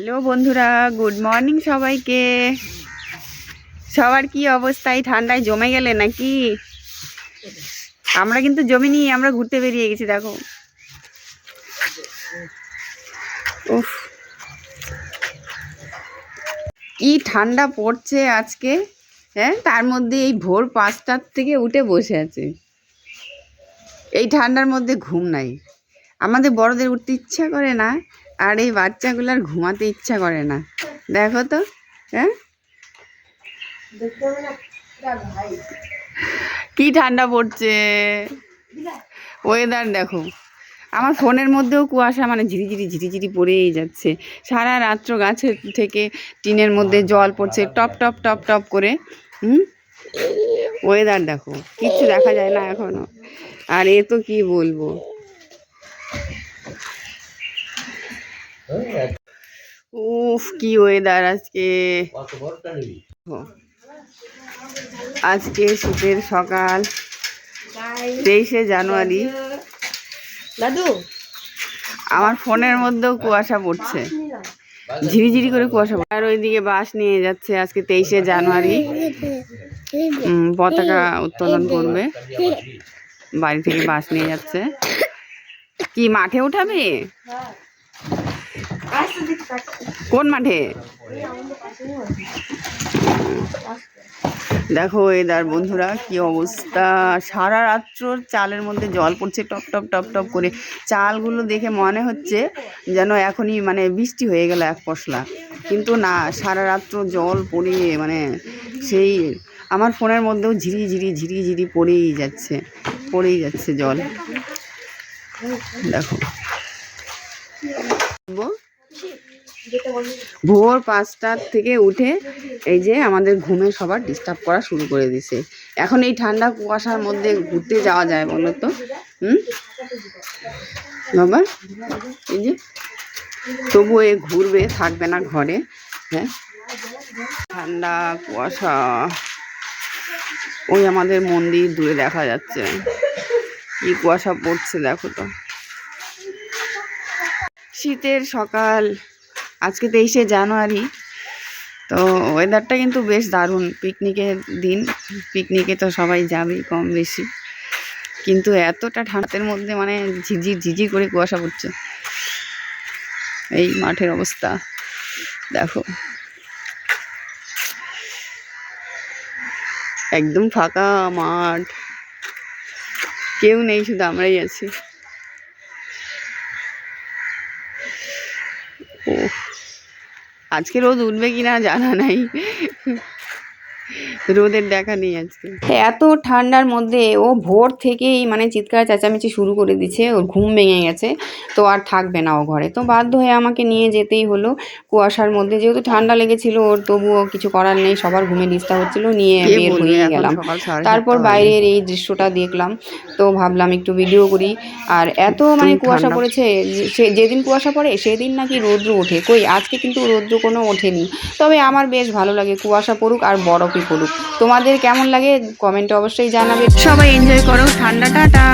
Hello বন্ধুরা, good morning সবাইকে। সবার কি অবস্থায়? ঠান্ডায় জমে গেলে নাকি? আমরা কিন্তু জমিনি, আমরা ঘুরতে বেরিয়ে গেছি। দেখো, উফ কি ঠান্ডা পড়ছে আজকে। হ্যাঁ, তার মধ্যে এই ভোর 5টার থেকে উঠে বসে আছে। এই ঠান্ডার মধ্যে ঘুম নাই। আমাদের বড়দের উঠতে ইচ্ছা করে না, আর এই বাচ্চাগুলার ঘুমাতে ইচ্ছা করে না। দেখো তো, হ্যাঁ কি ঠান্ডা পড়ছে। ওয়েদার দেখো, আমার ফোনের মধ্যেও কুয়াশা, মানে ঝিরিঝিরি ঝিরিঝিরি পড়েই যাচ্ছে। সারা রাত্র গাছের থেকে টিনের মধ্যে জল পড়ছে টপ টপ টপ টপ করে। ওয়েদার দেখো, কিচ্ছু দেখা যায় না এখনো। আর এ তো কি বলবো, উফ কি ওয়েদার আজকে। আজকে শীতের সকাল, 23শে জানুয়ারি। দাদু, আমার ফোনের মধ্যেও কুয়াশা পড়ছে, ঝিরিঝিরি করে কুয়াশা পড়ছে। আর ওইদিকে বাস নিয়ে যাচ্ছে। আজকে 23শে জানুয়ারি, পতাকা উত্তোলন করবে। বাড়ি থেকে বাস নিয়ে যাচ্ছে। কি মাঠে উঠাবে? কোন মাঠে? দেখো ওয়েদার বন্ধুরা, কি অবস্থা। সারা রাত্র চালের মধ্যে জল পড়ছে টপ টপ টপ টপ করে। চালগুলো দেখে মনে হচ্ছে যেন এখনই মানে বৃষ্টি হয়ে গেল এক পশলা, কিন্তু না, সারা রাত্র জল পড়ে মানে সেই আমার ফোনের মধ্যেও ঝিরি ঝিরি ঝিরি ঝিরি পড়েই যাচ্ছে জল। দেখো, ভোর 5টার থেকে উঠে এই যে আমাদের ঘুমে সবার ডিস্টার্ব করা শুরু করে দিছে। এখন এই ঠান্ডা কুয়াশার মধ্যে ঘুরতে যাওয়া যায় বলো তো? বাবা, এই যে তবু এ ঘুরবে, থাকবে না ঘরে। হ্যাঁ, ঠান্ডা কুয়াশা। ওই আমাদের মন্দির দূরে দেখা যাচ্ছে, কি কুয়াশা পড়ছে দেখো তো। শীতের সকাল, আজকে 23শে জানুয়ারি। তো ওয়েদারটা কিন্তু বেশ দারুণ। পিকনিকের দিন, পিকনিকে তো সবাই যাবেই কম বেশি, কিন্তু এতটা ঠান্ডার মধ্যে মানে ঝিঝির ঝিঝির করে কুয়াশা পড়ছে। এই মাঠের অবস্থা দেখো, একদম ফাঁকা মাঠ, কেউ নেই, শুধু আমরাই আছি। ও, আজকে রোদ উঠবে কিনা জানা নাই, রোদের দেখা নেই আজকে। এত ঠান্ডার মধ্যে ও ভোর থেকেই মানে চিৎকার চেঁচামেচি শুরু করে দিচ্ছে। ওর ঘুম ভেঙে গেছে, তো আর থাকবে না ও ঘরে। তো বাধ্য হয়ে আমাকে নিয়ে যেতেই হলো কুয়াশার মধ্যে। যেহেতু ঠান্ডা লেগেছিল ওর, তবুও কিছু করার নেই, সবার ঘুমে ডিস্টার্ব হচ্ছিল, নিয়ে বের হয়ে গেলাম। তারপর বাইরের এই দৃশ্যটা দেখলাম, তো ভাবলাম একটু ভিডিও করি। আর এত মানে কুয়াশা পড়েছে, যেদিন কুয়াশা পড়ে সেদিন নাকি রৌদ্র ওঠে, কই আজকে কিন্তু রৌদ্র কোনো ওঠেনি। তবে আমার বেশ ভালো লাগে কুয়াশা পড়ুক আর বরফই পড়ুক। তোমাদের কেমন লাগে কমেন্টে অবশ্যই জানাবে। সবাই এনজয় করো ঠান্ডাটা।